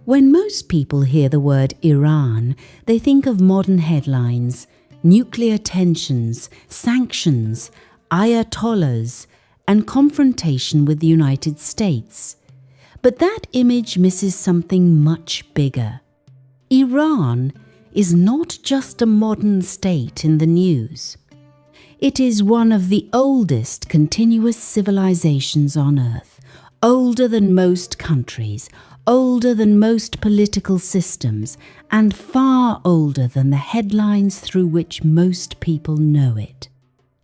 When most people hear the word Iran, they think of modern headlines, nuclear tensions, sanctions, ayatollahs, and confrontation with the United States. But that image misses something much bigger. Iran is not just a modern state in the news. It is one of the oldest continuous civilizations on Earth, older than most countries, older than most political systems, and far older than the headlines through which most people know it.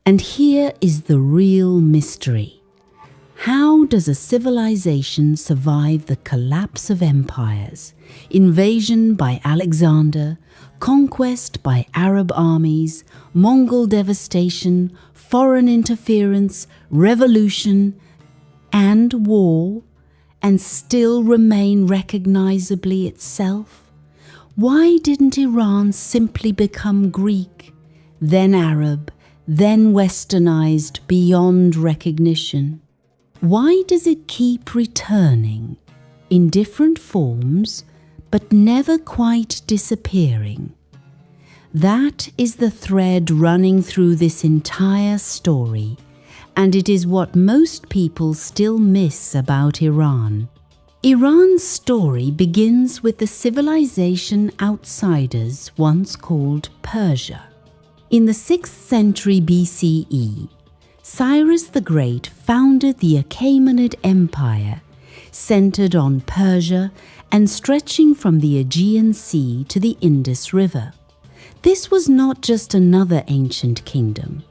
And here is the real mystery. How does a civilization survive the collapse of empires, invasion by Alexander, conquest by Arab armies, Mongol devastation, foreign interference, revolution, and war, and still remain recognizably itself? Why didn't Iran simply become Greek, then Arab, then westernized beyond recognition? Why does it keep returning in different forms, but never quite disappearing? That is the thread running through this entire story, and it is what most people still miss about Iran. Iran's story begins with the civilization outsiders once called Persia. In the 6th century BCE, Cyrus the Great founded the Achaemenid Empire, centered on Persia and stretching from the Aegean Sea to the Indus River. This was not just another ancient kingdom.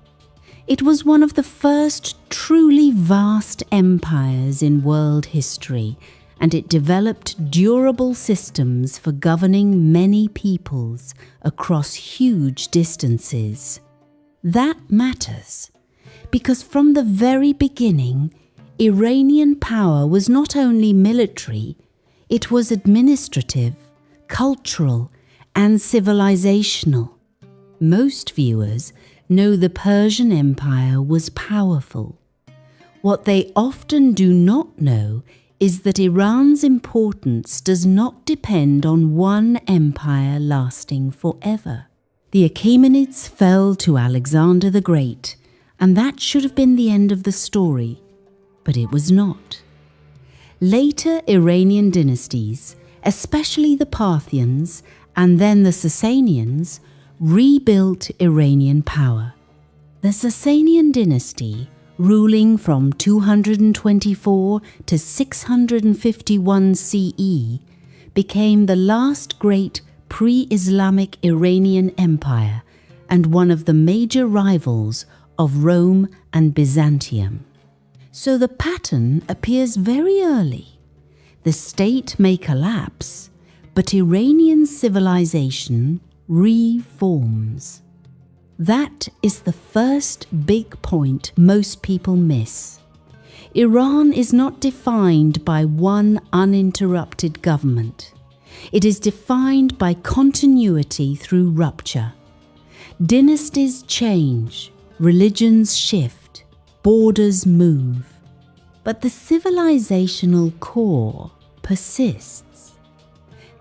It was one of the first truly vast empires in world history, and it developed durable systems for governing many peoples across huge distances. That matters, because from the very beginning, Iranian power was not only military, it was administrative, cultural, and civilizational. Most viewers know the Persian Empire was powerful. What they often do not know is that Iran's importance does not depend on one empire lasting forever. The Achaemenids fell to Alexander the Great, and that should have been the end of the story, but it was not. Later Iranian dynasties, especially the Parthians and then the Sasanians, rebuilt Iranian power. The Sasanian dynasty, ruling from 224 to 651 CE, became the last great pre-Islamic Iranian empire and one of the major rivals of Rome and Byzantium. So the pattern appears very early. The state may collapse, but Iranian civilization reforms. That is the first big point most people miss. Iran is not defined by one uninterrupted government. It is defined by continuity through rupture. Dynasties change, religions shift, borders move, but the civilizational core persists.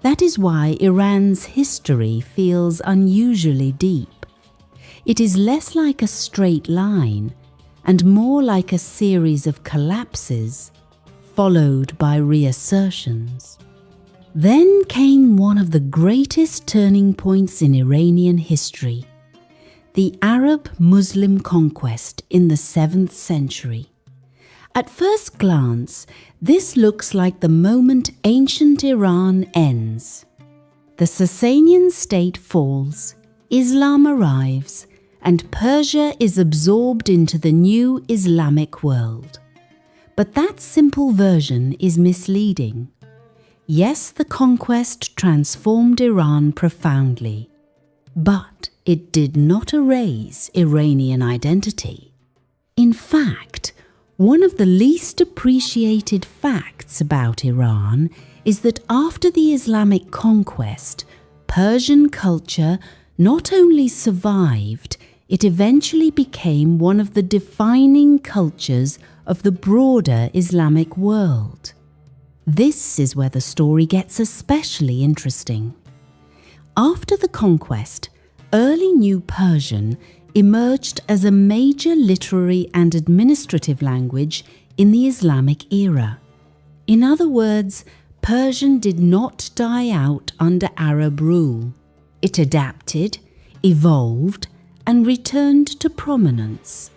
That is why Iran's history feels unusually deep. It is less like a straight line and more like a series of collapses followed by reassertions. Then came one of the greatest turning points in Iranian history, the Arab-Muslim conquest in the 7th century. At first glance, this looks like the moment ancient Iran ends. The Sasanian state falls, Islam arrives, and Persia is absorbed into the new Islamic world. But that simple version is misleading. Yes, the conquest transformed Iran profoundly, but it did not erase Iranian identity. In fact, one of the least appreciated facts about Iran is that after the Islamic conquest, Persian culture not only survived, it eventually became one of the defining cultures of the broader Islamic world. This is where the story gets especially interesting. After the conquest, early New Persian emerged as a major literary and administrative language in the Islamic era. In other words, Persian did not die out under Arab rule. It adapted, evolved, and returned to prominence.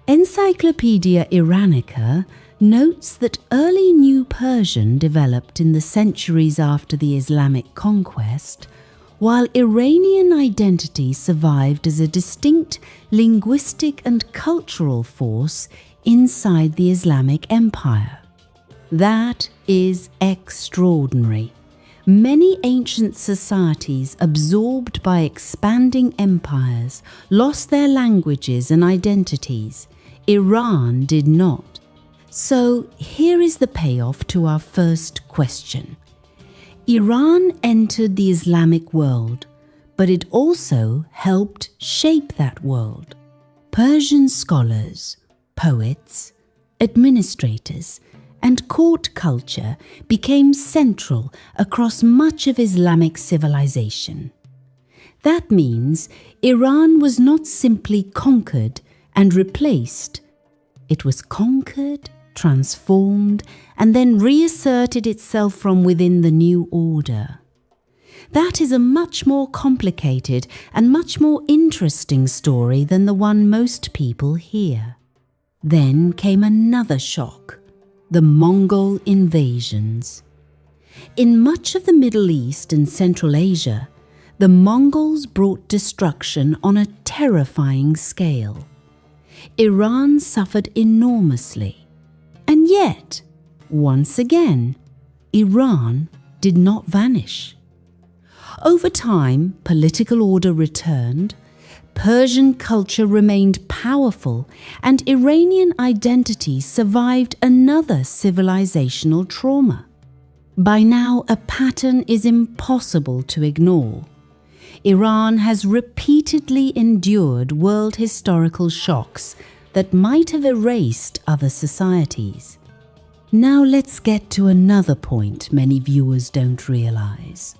Encyclopedia Iranica notes that early New Persian developed in the centuries after the Islamic conquest, while Iranian identity survived as a distinct linguistic and cultural force inside the Islamic Empire. That is extraordinary. Many ancient societies absorbed by expanding empires lost their languages and identities. Iran did not. So here is the payoff to our first question. Iran entered the Islamic world, but it also helped shape that world. Persian scholars, poets, administrators, and court culture became central across much of Islamic civilization. That means Iran was not simply conquered and replaced. It was conquered, transformed, and then reasserted itself from within the new order. That is a much more complicated and much more interesting story than the one most people hear. Then came another shock. The Mongol invasions. In much of the Middle East and Central Asia, the Mongols brought destruction on a terrifying scale. Iran suffered enormously. And yet, once again, Iran did not vanish. Over time, political order returned, Persian culture remained powerful, and Iranian identity survived another civilizational trauma. By now, a pattern is impossible to ignore. Iran has repeatedly endured world historical shocks that might have erased other societies. Now let's get to another point many viewers don't realize.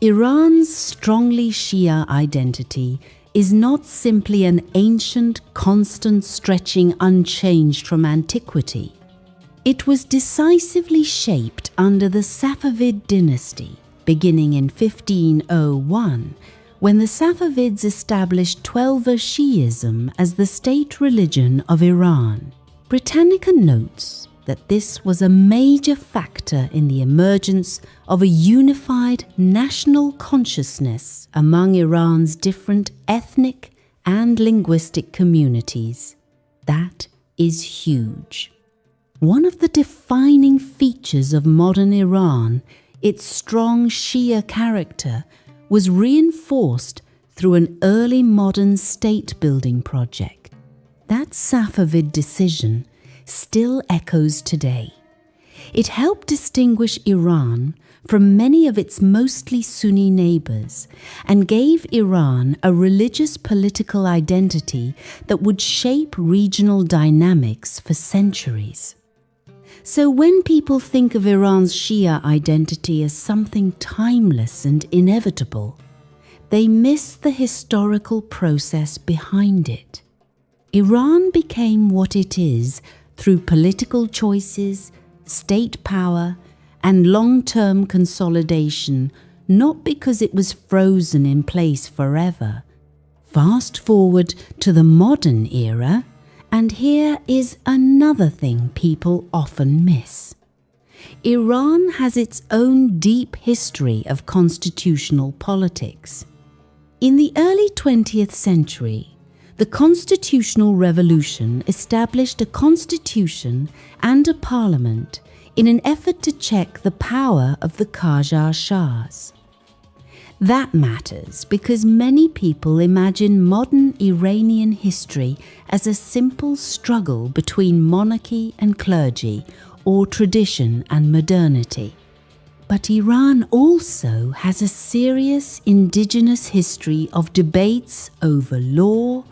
Iran's strongly Shia identity is not simply an ancient, constant stretching unchanged from antiquity. It was decisively shaped under the Safavid dynasty, beginning in 1501, when the Safavids established Twelver Shi'ism as the state religion of Iran. Britannica notes that this was a major factor in the emergence of a unified national consciousness among Iran's different ethnic and linguistic communities. That is huge. One of the defining features of modern Iran, its strong Shia character, was reinforced through an early modern state-building project. That Safavid decision still echoes today. It helped distinguish Iran from many of its mostly Sunni neighbors and gave Iran a religious political identity that would shape regional dynamics for centuries. So when people think of Iran's Shia identity as something timeless and inevitable, they miss the historical process behind it. Iran became what it is through political choices, state power, and long-term consolidation, not because it was frozen in place forever. Fast forward to the modern era, and here is another thing people often miss. Iran has its own deep history of constitutional politics. In the early 20th century, the Constitutional Revolution established a constitution and a parliament in an effort to check the power of the Qajar Shahs. That matters because many people imagine modern Iranian history as a simple struggle between monarchy and clergy, or tradition and modernity. But Iran also has a serious indigenous history of debates over law,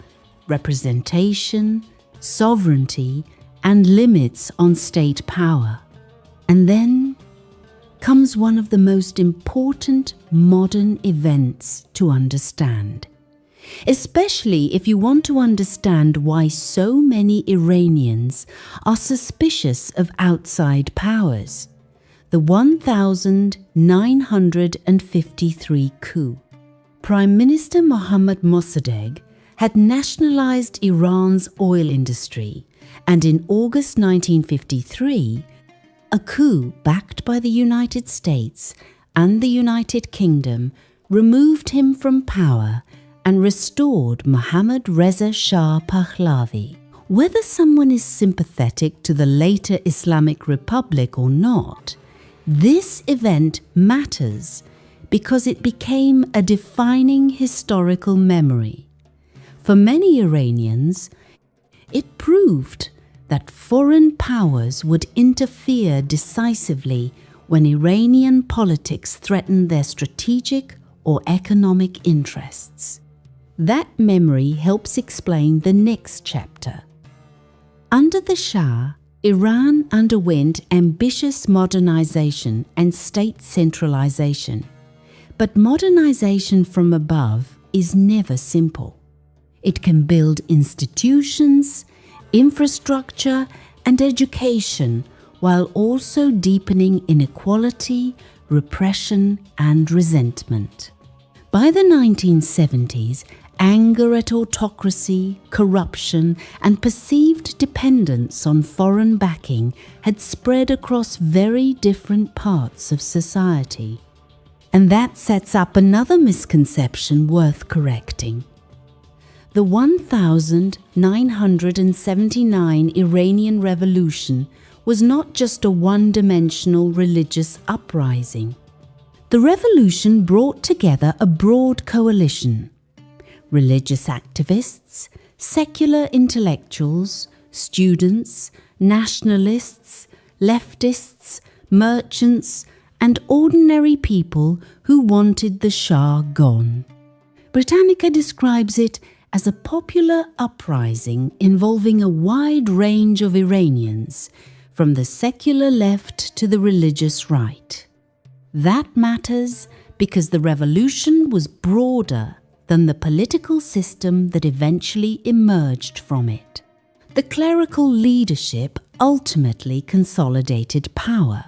representation, sovereignty, and limits on state power. And then comes one of the most important modern events to understand, especially if you want to understand why so many Iranians are suspicious of outside powers: the 1953 coup. Prime Minister Mohammad Mossadegh had nationalized Iran's oil industry, and in August 1953, a coup backed by the United States and the United Kingdom removed him from power and restored Mohammad Reza Shah Pahlavi. Whether someone is sympathetic to the later Islamic Republic or not, this event matters because it became a defining historical memory. For many Iranians, it proved that foreign powers would interfere decisively when Iranian politics threatened their strategic or economic interests. That memory helps explain the next chapter. Under the Shah, Iran underwent ambitious modernization and state centralization. But modernization from above is never simple. It can build institutions, infrastructure, and education while also deepening inequality, repression, and resentment. By the 1970s, anger at autocracy, corruption, and perceived dependence on foreign backing had spread across very different parts of society. And that sets up another misconception worth correcting. The 1979 Iranian Revolution was not just a one-dimensional religious uprising. The revolution brought together a broad coalition: religious activists, secular intellectuals, students, nationalists, leftists, merchants, and ordinary people who wanted the Shah gone. Britannica describes it as a popular uprising involving a wide range of Iranians, from the secular left to the religious right. That matters because the revolution was broader than the political system that eventually emerged from it. The clerical leadership ultimately consolidated power,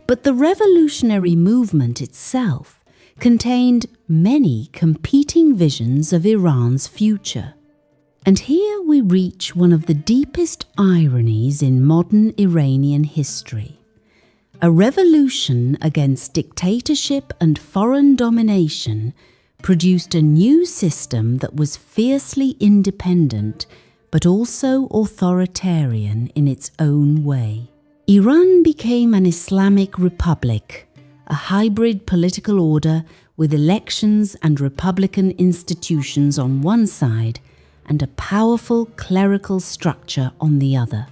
but the revolutionary movement itself contained many competing visions of Iran's future. And here we reach one of the deepest ironies in modern Iranian history. A revolution against dictatorship and foreign domination produced a new system that was fiercely independent but also authoritarian in its own way. Iran became an Islamic republic, a hybrid political order with elections and republican institutions on one side and a powerful clerical structure on the other.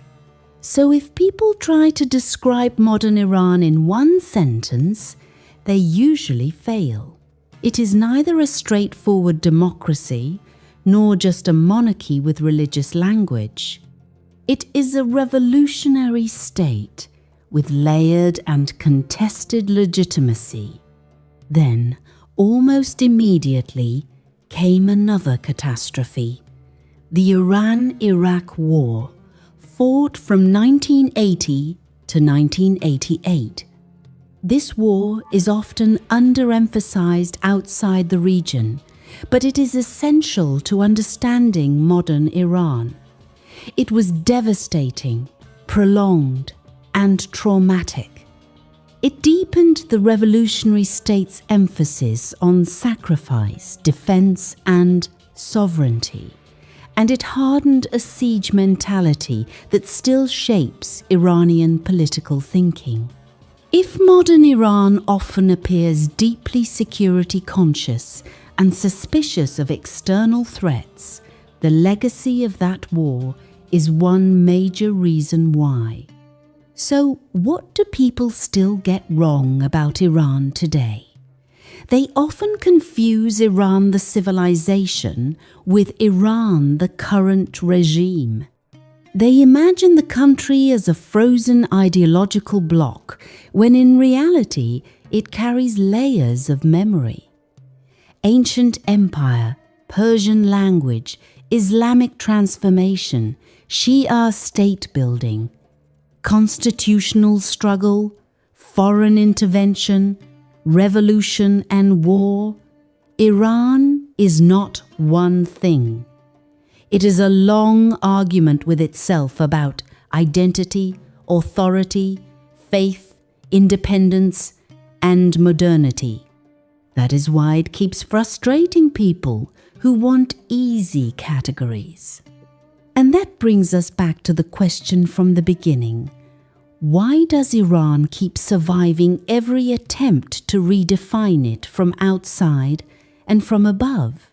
So if people try to describe modern Iran in one sentence, they usually fail. It is neither a straightforward democracy nor just a monarchy with religious language. It is a revolutionary state with layered and contested legitimacy. Then, almost immediately, came another catastrophe: the Iran-Iraq War, fought from 1980 to 1988. This war is often underemphasized outside the region, but it is essential to understanding modern Iran. It was devastating, prolonged, and traumatic. It deepened the revolutionary state's emphasis on sacrifice, defense, and sovereignty, and it hardened a siege mentality that still shapes Iranian political thinking. If modern Iran often appears deeply security conscious and suspicious of external threats, the legacy of that war is one major reason why. So, what do people still get wrong about Iran today? They often confuse Iran the civilization with Iran the current regime. They imagine the country as a frozen ideological block, when in reality it carries layers of memory. Ancient empire, Persian language, Islamic transformation, Shia state building, constitutional struggle, foreign intervention, revolution and war. Iran is not one thing. It is a long argument with itself about identity, authority, faith, independence, and modernity. That is why it keeps frustrating people who want easy categories. And that brings us back to the question from the beginning. Why does Iran keep surviving every attempt to redefine it from outside and from above?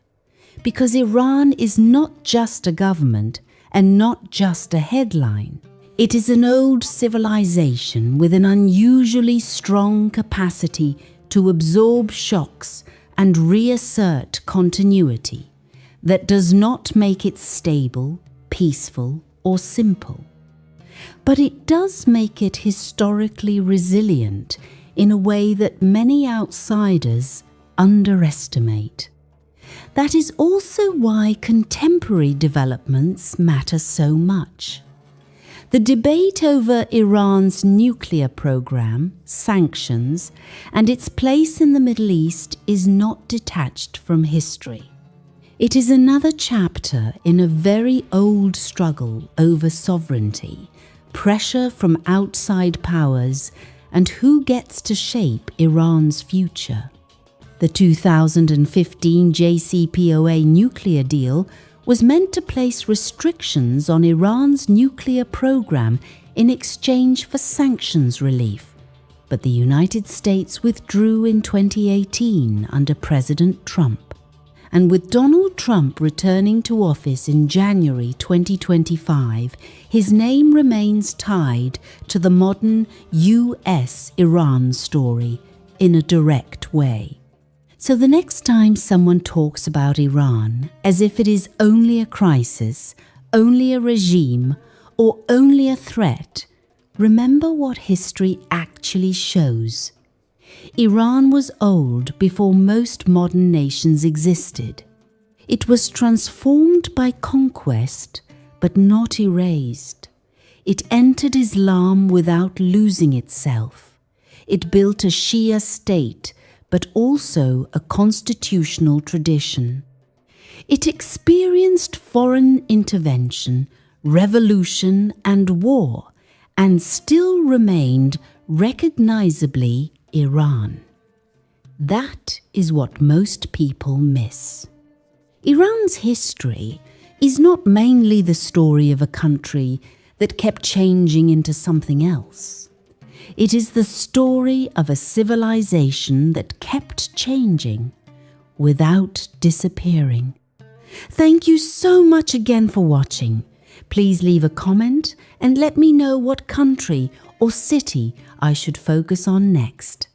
Because Iran is not just a government and not just a headline. It is an old civilization with an unusually strong capacity to absorb shocks and reassert continuity that does not make it stable, peaceful, or simple. But it does make it historically resilient in a way that many outsiders underestimate. That is also why contemporary developments matter so much. The debate over Iran's nuclear program, sanctions, and its place in the Middle East is not detached from history. It is another chapter in a very old struggle over sovereignty, pressure from outside powers, and who gets to shape Iran's future. The 2015 JCPOA nuclear deal was meant to place restrictions on Iran's nuclear program in exchange for sanctions relief, but the United States withdrew in 2018 under President Trump. And with Donald Trump returning to office in January 2025, his name remains tied to the modern US-Iran story in a direct way. So the next time someone talks about Iran as if it is only a crisis, only a regime, or only a threat, remember what history actually shows. Iran was old before most modern nations existed. It was transformed by conquest, but not erased. It entered Islam without losing itself. It built a Shia state, but also a constitutional tradition. It experienced foreign intervention, revolution, and war, and still remained recognizably Iran. That is what most people miss. Iran's history is not mainly the story of a country that kept changing into something else. It is the story of a civilization that kept changing without disappearing. Thank you so much again for watching. Please leave a comment and let me know what country or city I should focus on next.